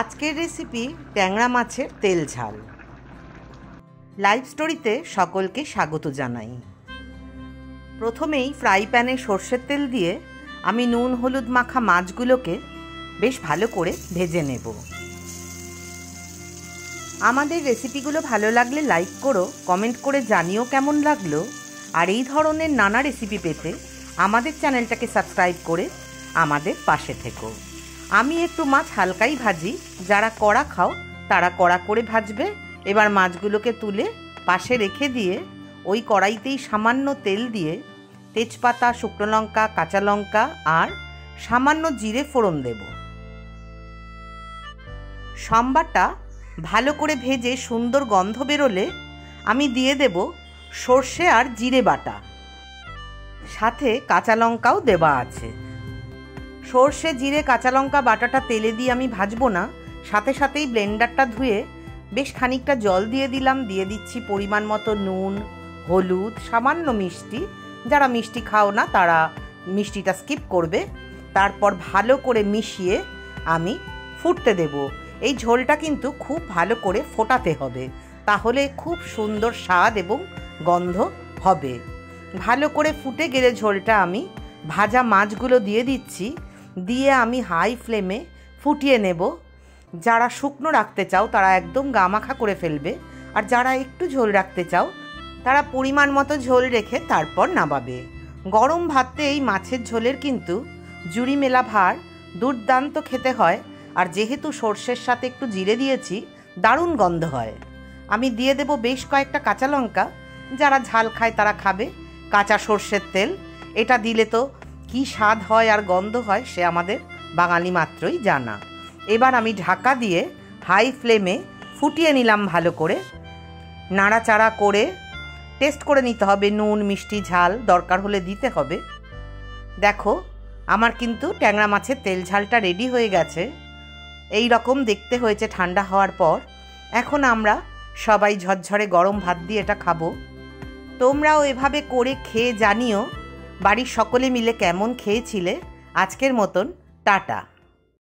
আজকের রেসিপি ট্যাংরা মাছের তেল ঝাল। লাইভ স্টোরিতে সকলকে স্বাগত জানাই। প্রথমেই ফ্রাই প্যানে সর্ষের তেল দিয়ে আমি নুন হলুদ মাখা মাছগুলোকে বেশ ভালো করে ভেজে নেব। আমাদের রেসিপিগুলো ভালো লাগলে লাইক করো, কমেন্ট করে জানিও কেমন লাগলো। আর এই ধরনের নানা রেসিপি পেতে আমাদের চ্যানেলটাকে সাবস্ক্রাইব করে আমাদের পাশে থেকো। আমি একটু মাছ হালকাই ভাজি, যারা কড়া খাও তারা কড়া করে ভাজবে। এবার মাছগুলোকে তুলে পাশে রেখে দিয়ে ওই কড়াইতেই সামান্য তেল দিয়ে তেজপাতা, শুকনো লঙ্কা, কাঁচা লঙ্কা আর সামান্য জিরে ফোড়ন দেব। সম্বারটা ভালো করে ভেজে সুন্দর গন্ধ বেরোলে আমি দিয়ে দেব সর্ষে আর জিরে বাটা, সাথে কাঁচা লঙ্কাও দেওয়া আছে। সর্ষে জিরে কাঁচা লঙ্কা বাটাটা তেলে দিয়ে আমি ভাজবো না, সাথে সাথেই ব্লেন্ডারটা ধুয়ে বেশ খানিকটা জল দিয়ে দিলাম। দিয়ে দিচ্ছি পরিমাণ মতো নুন, হলুদ, সামান্য মিষ্টি। যারা মিষ্টি খাও না তারা মিষ্টিটা স্কিপ করবে। তারপর ভালো করে মিশিয়ে আমি ফুটতে দেব। এই ঝোলটা কিন্তু খুব ভালো করে ফোটাতে হবে, তাহলে খুব সুন্দর স্বাদ এবং গন্ধ হবে। ভালো করে ফুটে গেলে ঝোলটা আমি ভাজা মাছগুলো দিয়ে দিচ্ছি। দিয়ে আমি হাই ফ্লেমে ফুটিয়ে নেব। যারা শুকনো রাখতে চাও তারা একদম গামাখা করে ফেলবে, আর যারা একটু ঝোল রাখতে চাও তারা পরিমাণ মতো ঝোল রেখে তারপর নামাবে। গরম ভাতে এই মাছের ঝোলের কিন্তু জুড়ি মেলা ভার দুর্দান্ত খেতে হয়। আর যেহেতু সর্ষের সাথে একটু জিরে দিয়েছি, দারুণ গন্ধ হয়। আমি দিয়ে দেব বেশ কয়েকটা কাঁচা লঙ্কা। যারা ঝাল খায় তারা খাবে। কাঁচা সর্ষের তেল এটা দিলে তো কি স্বাদ হয় আর গন্ধ হয় সে আমাদের বাঙালি মাত্রই জানা। এবার আমি ঢাকা দিয়ে হাই ফ্লেমে ফুটিয়ে নিলাম ভালো করে। নাড়াচাড়া করে টেস্ট করে নিতে হবে, নুন মিষ্টি ঝাল দরকার হলে দিতে হবে। দেখো আমার কিন্তু ট্যাংরা মাছের তেল ঝালটা রেডি হয়ে গেছে। এই রকম দেখতে হয়েছে ঠান্ডা হওয়ার পর। এখন আমরা সবাই ঝরঝরে গরম ভাত দিয়ে এটা খাবো। তোমরাও এভাবে করে খেয়ে জানিও বাড়ির সকলে মিলে কেমন খেয়েছিলে। আজকের মতন টাটা।